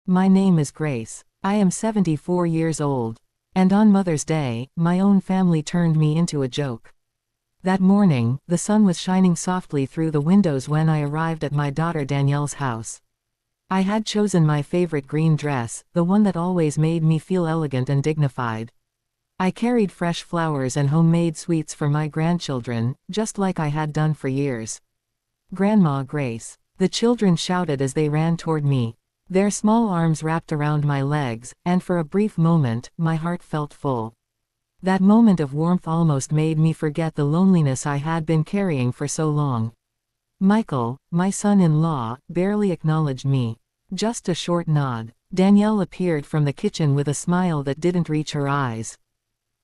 My name is Grace. I am 74 years old. And on Mother's Day, my own family turned me into a joke. That morning, the sun was shining softly through the windows when I arrived at my daughter Danielle's house. I had chosen my favorite green dress, the one that always made me feel elegant and dignified. I carried fresh flowers and homemade sweets for my grandchildren, just like I had done for years. "Grandma Grace!" The children shouted as they ran toward me. Their small arms wrapped around my legs, and for a brief moment, my heart felt full. That moment of warmth almost made me forget the loneliness I had been carrying for so long. Michael, my son-in-law, barely acknowledged me. Just a short nod. Danielle appeared from the kitchen with a smile that didn't reach her eyes.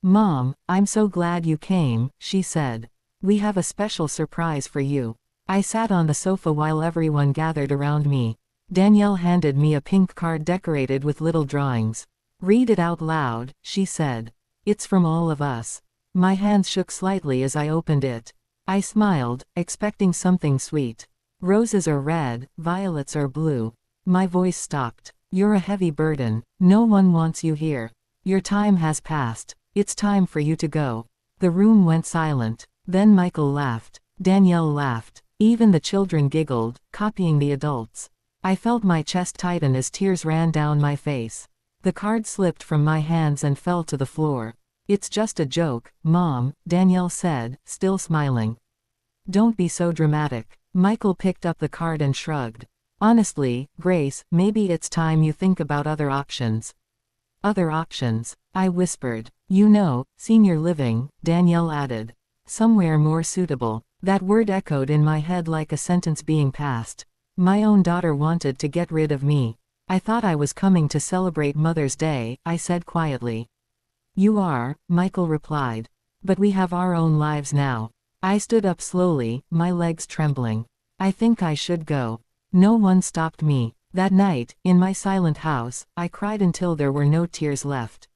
"Mom, I'm so glad you came," she said. "We have a special surprise for you." I sat on the sofa while everyone gathered around me. Danielle handed me a pink card decorated with little drawings. "Read it out loud," she said. "It's from all of us." My hands shook slightly as I opened it. I smiled, expecting something sweet. "Roses are red, violets are blue." My voice stopped. "You're a heavy burden. No one wants you here. Your time has passed. It's time for you to go." The room went silent. Then Michael laughed. Danielle laughed. Even the children giggled, copying the adults. I felt my chest tighten as tears ran down my face. The card slipped from my hands and fell to the floor. "It's just a joke, Mom," Danielle said, still smiling. "Don't be so dramatic." Michael picked up the card and shrugged. "Honestly, Grace, maybe it's time you think about other options." "Other options?" I whispered. "You know, senior living," Danielle added. "Somewhere more suitable." That word echoed in my head like a sentence being passed. My own daughter wanted to get rid of me. "I thought I was coming to celebrate Mother's Day," I said quietly. "You are," Michael replied. "But we have our own lives now." I stood up slowly, my legs trembling. "I think I should go." No one stopped me. That night, in my silent house, I cried until there were no tears left.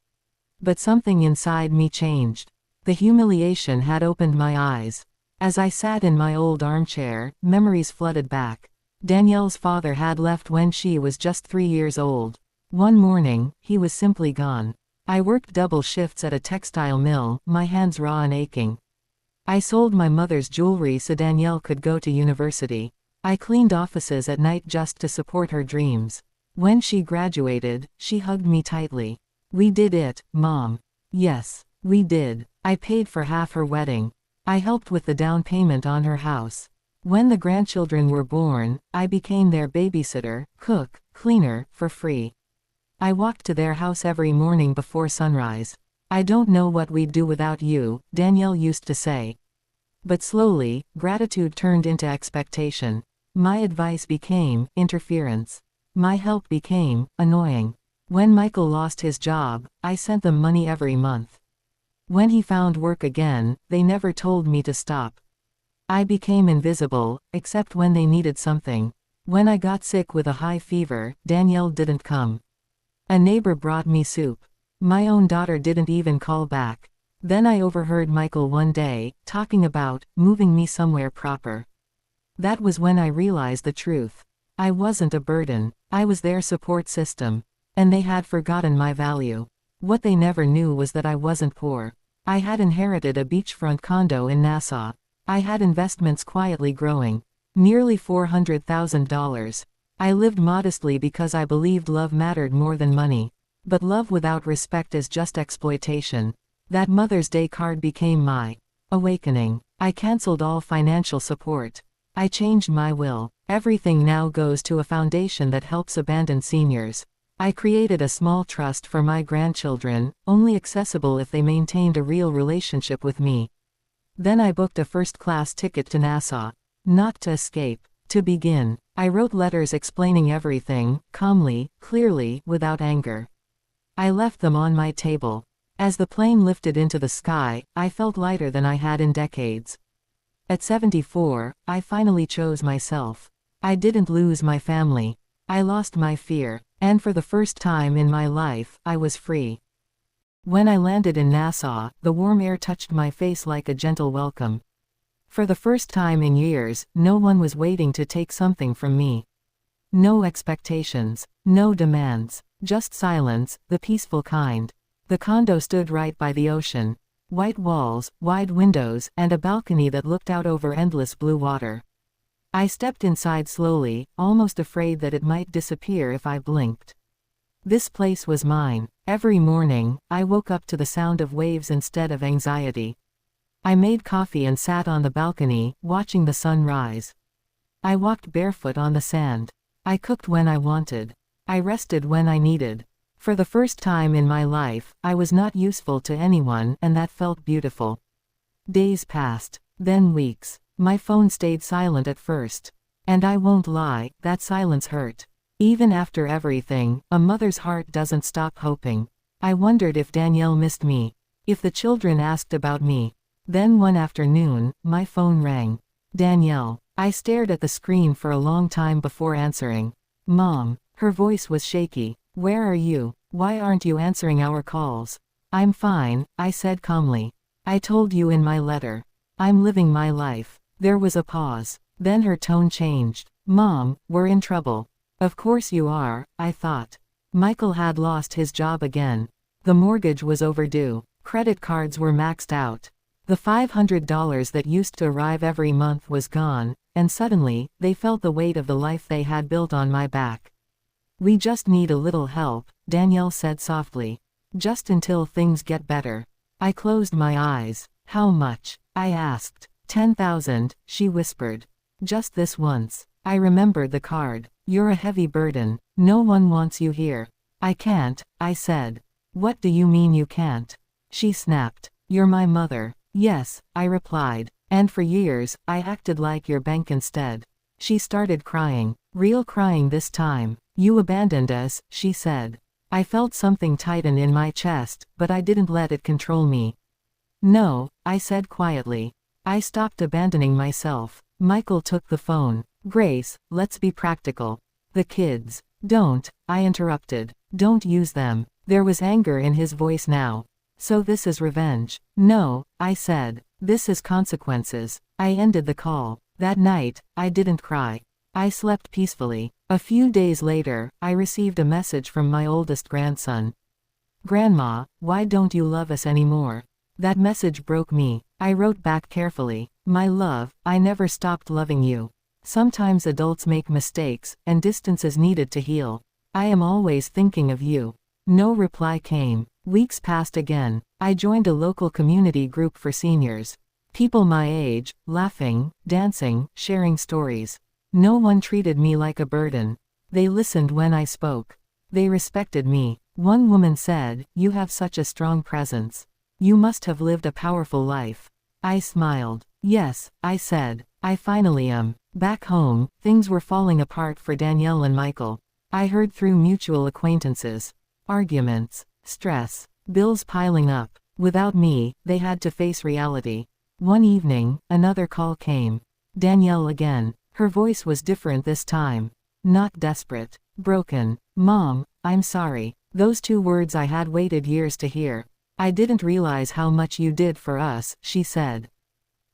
But something inside me changed. The humiliation had opened my eyes. As I sat in my old armchair, memories flooded back. Danielle's father had left when she was just 3 years old. One morning, he was simply gone. I worked double shifts at a textile mill, my hands raw and aching. I sold my mother's jewelry so Danielle could go to university. I cleaned offices at night just to support her dreams. When she graduated, she hugged me tightly. "We did it, Mom." "Yes, we did." I paid for half her wedding. I helped with the down payment on her house. When the grandchildren were born, I became their babysitter, cook, cleaner, for free. I walked to their house every morning before sunrise. "I don't know what we'd do without you," Danielle used to say. But slowly, gratitude turned into expectation. My advice became interference. My help became annoying. When Michael lost his job, I sent them money every month. When he found work again, they never told me to stop. I became invisible, except when they needed something. When I got sick with a high fever, Danielle didn't come. A neighbor brought me soup. My own daughter didn't even call back. Then I overheard Michael one day, talking about moving me somewhere proper. That was when I realized the truth. I wasn't a burden. I was their support system. And they had forgotten my value. What they never knew was that I wasn't poor. I had inherited a beachfront condo in Nassau. I had investments quietly growing. Nearly $400,000. I lived modestly because I believed love mattered more than money. But love without respect is just exploitation. That Mother's Day card became my awakening. I canceled all financial support. I changed my will. Everything now goes to a foundation that helps abandoned seniors. I created a small trust for my grandchildren, only accessible if they maintained a real relationship with me. Then I booked a first-class ticket to Nassau. Not to escape. To begin. I wrote letters explaining everything, calmly, clearly, without anger. I left them on my table. As the plane lifted into the sky, I felt lighter than I had in decades. At 74, I finally chose myself. I didn't lose my family. I lost my fear. And for the first time in my life, I was free. When I landed in Nassau, the warm air touched my face like a gentle welcome. For the first time in years, no one was waiting to take something from me. No expectations, no demands, just silence, the peaceful kind. The condo stood right by the ocean. White walls, wide windows, and a balcony that looked out over endless blue water. I stepped inside slowly, almost afraid that it might disappear if I blinked. This place was mine. Every morning, I woke up to the sound of waves instead of anxiety. I made coffee and sat on the balcony, watching the sun rise. I walked barefoot on the sand. I cooked when I wanted. I rested when I needed. For the first time in my life, I was not useful to anyone, and that felt beautiful. Days passed. Then weeks. My phone stayed silent at first. And I won't lie, that silence hurt. Even after everything, a mother's heart doesn't stop hoping. I wondered if Danielle missed me. If the children asked about me. Then one afternoon, my phone rang. Danielle. I stared at the screen for a long time before answering. Mom. Her voice was shaky. Where are you? Why aren't you answering our calls? I'm fine, I said calmly. I told you in my letter. I'm living my life. There was a pause. Then her tone changed. Mom, we're in trouble. Of course you are, I thought. Michael had lost his job again. The mortgage was overdue. Credit cards were maxed out. The $500 that used to arrive every month was gone, and suddenly, they felt the weight of the life they had built on my back. We just need a little help, Danielle said softly. Just until things get better. I closed my eyes. How much? I asked. 10,000, she whispered. Just this once. I remembered the card. You're a heavy burden. No one wants you here. I can't, I said. What do you mean you can't? She snapped. You're my mother. Yes, I replied. And for years, I acted like your bank instead. She started crying. Real crying this time. You abandoned us, she said. I felt something tighten in my chest, but I didn't let it control me. No, I said quietly. I stopped abandoning myself. Michael took the phone. Grace, let's be practical. The kids. Don't, I interrupted. Don't use them. There was anger in his voice now. So this is revenge. No, I said. This is consequences. I ended the call. That night, I didn't cry. I slept peacefully. A few days later, I received a message from my oldest grandson. Grandma, why don't you love us anymore? That message broke me. I wrote back carefully. My love, I never stopped loving you. Sometimes adults make mistakes, and distance is needed to heal. I am always thinking of you. No reply came. Weeks passed again. I joined a local community group for seniors. People my age, laughing, dancing, sharing stories. No one treated me like a burden. They listened when I spoke. They respected me. One woman said, "You have such a strong presence. You must have lived a powerful life." I smiled. Yes, I said. I finally am. Back home, things were falling apart for Danielle and Michael. I heard through mutual acquaintances. Arguments. Stress. Bills piling up. Without me, they had to face reality. One evening, another call came. Danielle again. Her voice was different this time. Not desperate. Broken. Mom, I'm sorry. Those two words I had waited years to hear. I didn't realize how much you did for us, she said.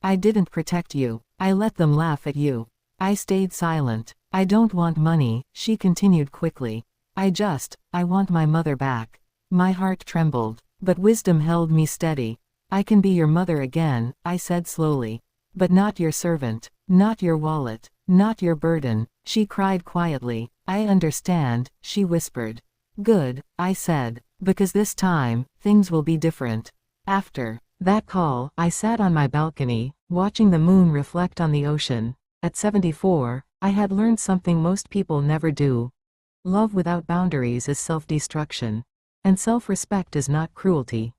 I didn't protect you. I let them laugh at you. I stayed silent. I don't want money, she continued quickly. I want my mother back. My heart trembled, but wisdom held me steady. I can be your mother again, I said slowly. But not your servant, not your wallet, not your burden. She cried quietly. I understand, she whispered. Good, I said, because this time, things will be different. After that call, I sat on my balcony, watching the moon reflect on the ocean. At 74, I had learned something most people never do. Love without boundaries is self-destruction. And self-respect is not cruelty.